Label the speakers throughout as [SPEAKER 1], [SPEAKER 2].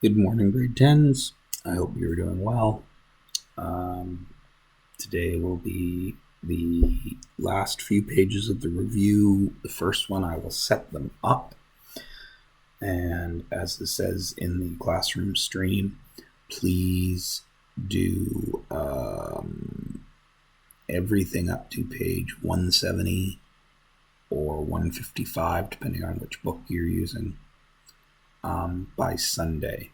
[SPEAKER 1] Good morning, grade 10s. I hope you're doing well. Today will be the last few pages of the review. The first one, I will set them up. And as it says in the classroom stream, please do everything up to page 170 or 155, depending on which book you're using, by Sunday.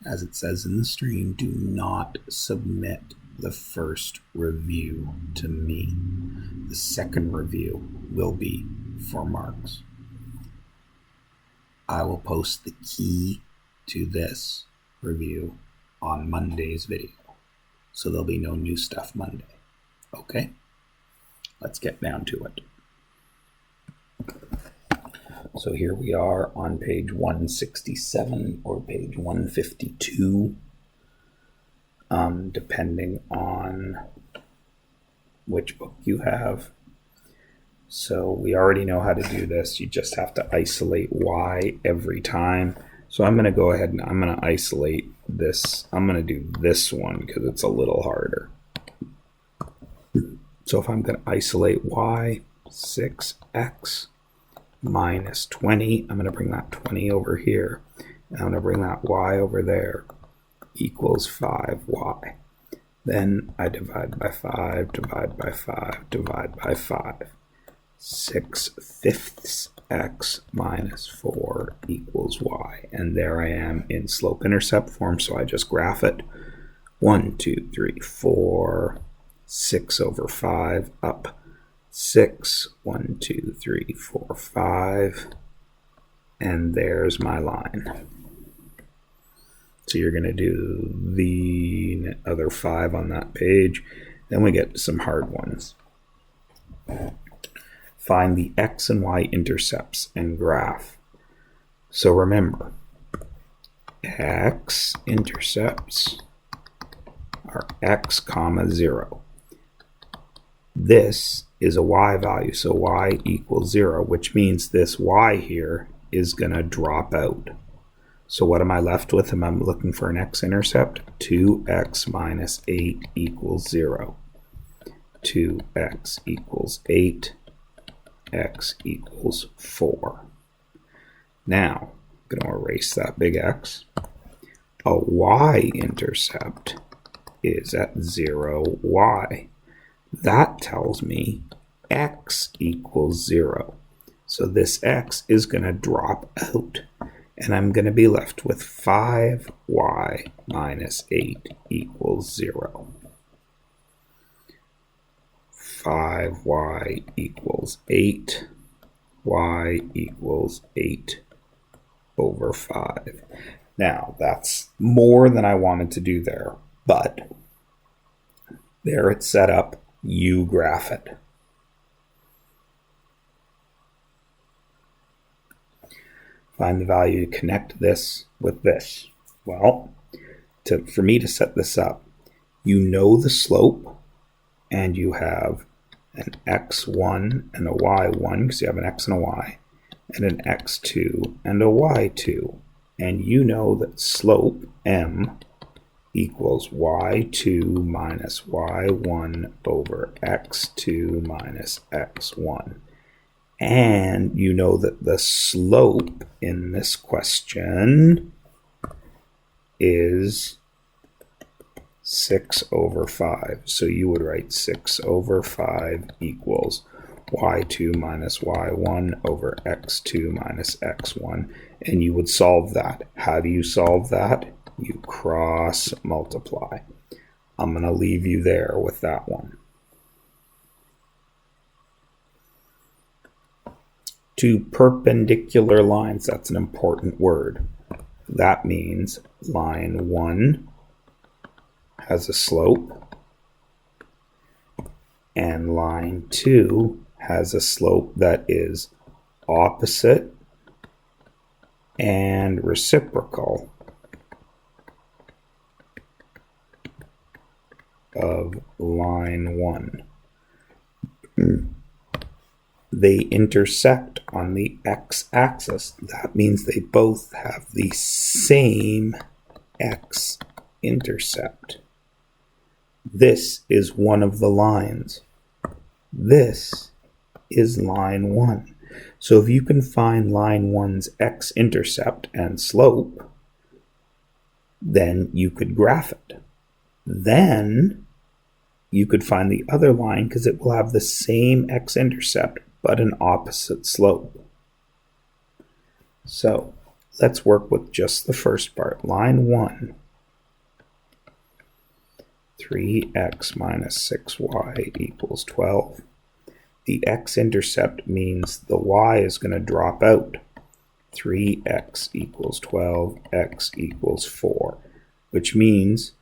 [SPEAKER 1] As it says in the stream, do not submit the first review to me. The second review will be for marks. I will post the key to this review on Monday's video, so there'll be no new stuff Monday. Okay? Let's get down to it. So here we are on page 167 or page 152, depending on which book you have. So we already know how to do this. You just have to isolate y every time. So I'm going to go ahead and I'm going to isolate this. I'm going to do this one because it's a little harder. So if I'm going to isolate y, 6x minus 20, I'm going to bring that 20 over here. And I'm going to bring that y over there, equals 5y. Then I divide by 5, divide by 5, divide by 5. 6/5 x minus 4 equals y. And there I am in slope-intercept form, so I just graph it. 1, 2, 3, 4, 6 over 5, up 6, 1, 2, 3, 4, 5, and there's my line. So you're going to do the other 5 on that page. Then we get to some hard ones. Find the x and y intercepts and graph. So remember, x intercepts are x comma 0. This is a y value, so y equals 0, which means this y here is going to drop out. So what am I left with? Am I looking for an x-intercept? 2x minus 8 equals 0. 2x equals 8. X equals 4. Now, I'm going to erase that big X. A y-intercept is at 0, y. That tells me x equals 0. So this x is going to drop out, and I'm going to be left with 5y minus 8 equals 0. 5y equals 8. Y equals 8 over 5. Now, that's more than I wanted to do there, but there it's set up. You graph it. Find the value to connect this with this. Well, for me to set this up, you know the slope, and you have an x1 and a y1, because you have an x and a y, and an x2 and a y2. And you know that slope m equals y2 minus y1 over x2 minus x1. And you know that the slope in this question is 6 over 5. So you would write 6 over 5 equals y2 minus y1 over x2 minus x1. And you would solve that. How do you solve that? You cross multiply. I'm going to leave you there with that one. Two perpendicular lines, that's an important word. That means line 1 has a slope, and line 2 has a slope that is opposite and reciprocal of line 1. They intersect on the x-axis. That means they both have the same x-intercept. This is one of the lines. This is line 1. So if you can find line 1's x-intercept and slope, then you could graph it. Then you could find the other line because it will have the same x-intercept but an opposite slope. So let's work with just the first part. Line 1, 3x minus 6y equals 12. The x-intercept means the y is going to drop out. 3x equals 12, x equals 4, which means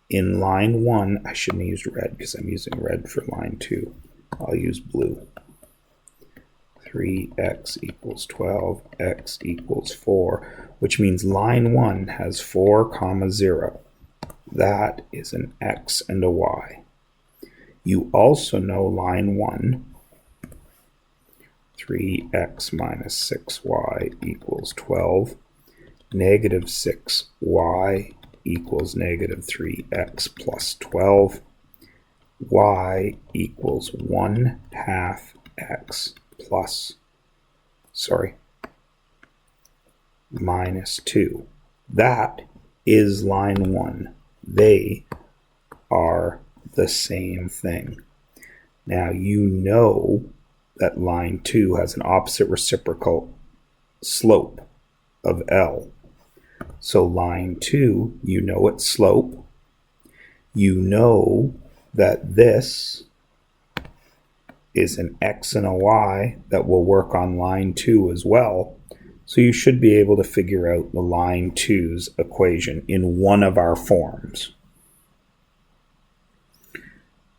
[SPEAKER 1] in line 1, I shouldn't have used red because I'm using red for line 2. I'll use blue. 3x equals 12, x equals 4, which means line 1 has 4, 0. That is an x and a y. You also know line 1, 3x minus 6y equals 12, negative 6y equals negative 3x plus 12, y equals 1/2 x plus, minus 2. That is line 1. They are the same thing. Now you know that line 2 has an opposite reciprocal slope of L. So line 2, you know its slope. You know that this is an x and a y that will work on line 2 as well. So you should be able to figure out the line 2's equation in one of our forms.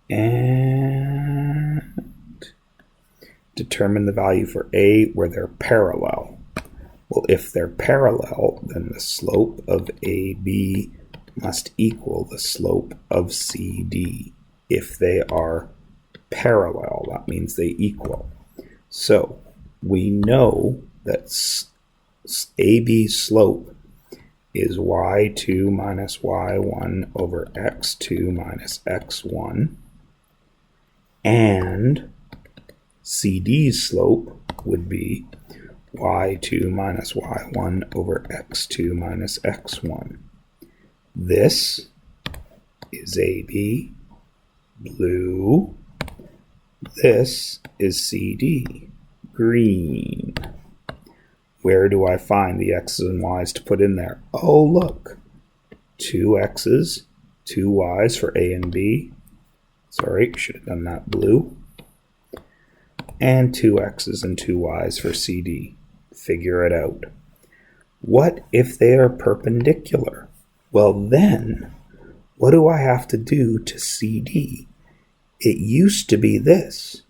[SPEAKER 1] And determine the value for A where they're parallel. Well, if they're parallel, then the slope of AB must equal the slope of CD. If they are parallel, that means they equal. So we know that AB's slope is y2 minus y1 over x2 minus x1, and CD's slope would be y2 minus y1 over x2 minus x1. This is AB, blue. This is CD, green. Where do I find the x's and y's to put in there? Oh, look. 2 x's, 2 y's for A and B. Sorry, should have done that blue. And 2 x's and 2 y's for CD. Figure it out. What if they are perpendicular? Well, then, what do I have to do to CD? It used to be this.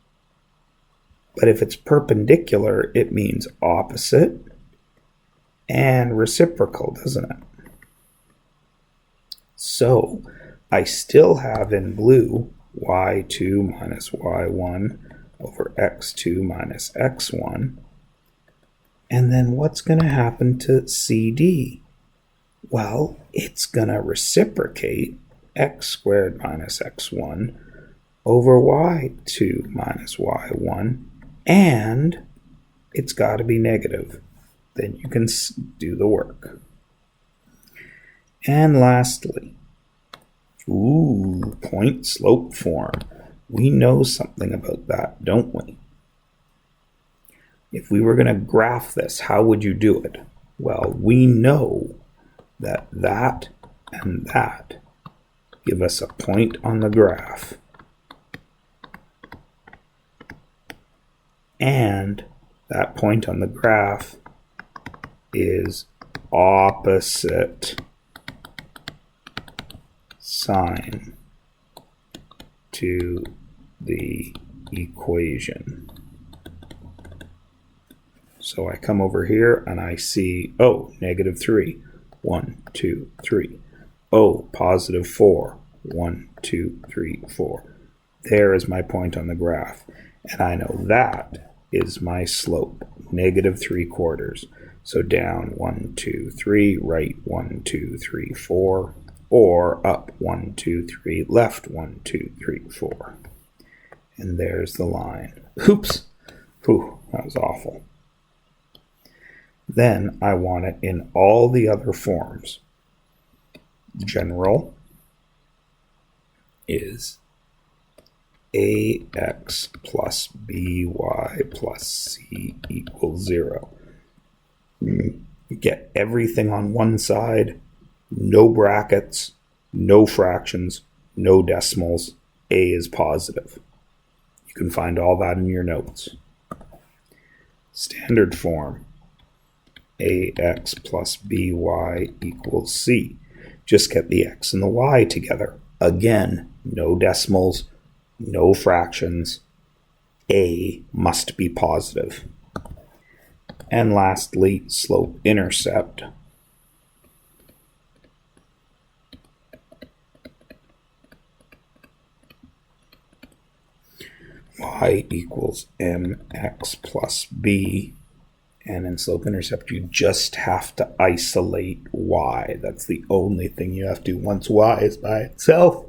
[SPEAKER 1] But if it's perpendicular, it means opposite and reciprocal, doesn't it? So I still have in blue y2 minus y1 over x2 minus x1. And then what's going to happen to CD? Well, it's going to reciprocate x squared minus x1 over y2 minus y1. And it's got to be negative. Then you can do the work. And lastly, point slope form. We know something about that, don't we? If we were going to graph this, how would you do it? Well, we know that that and that give us a point on the graph. And that point on the graph is opposite sign to the equation. So I come over here and I see, negative 3. 1, 2, 3. Positive 4. 1, 2, 3, 4. There is my point on the graph. And I know that is my slope, negative 3/4. So down 1, 2, 3, right 1, 2, 3, 4, or up 1, 2, 3, left 1, 2, 3, 4. And there's the line. Oops! Whew, that was awful. Then I want it in all the other forms. General is ax plus by plus c equals 0. You get everything on one side, no brackets, no fractions, no decimals. A is positive. You can find all that in your notes. Standard form, ax plus by equals c. Just get the x and the y together. Again, no decimals, no fractions. A must be positive. And lastly, slope intercept. Y equals mx plus b. And in slope intercept, you just have to isolate y. That's the only thing you have to do. Once y is by itself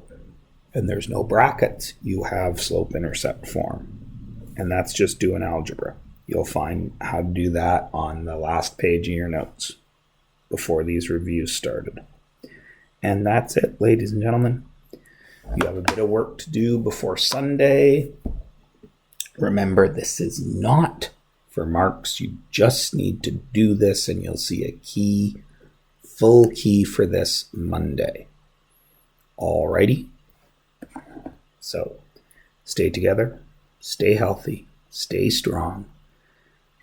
[SPEAKER 1] and there's no brackets, you have slope intercept form. And that's just doing algebra. You'll find how to do that on the last page of your notes before these reviews started. And that's it, ladies and gentlemen. You have a bit of work to do before Sunday. Remember, this is not for marks. You just need to do this and you'll see a key, full key for this Monday. Alrighty. So stay together, stay healthy, stay strong.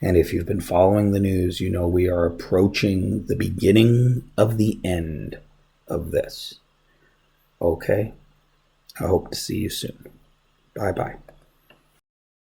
[SPEAKER 1] And if you've been following the news, you know we are approaching the beginning of the end of this. Okay? I hope to see you soon. Bye-bye.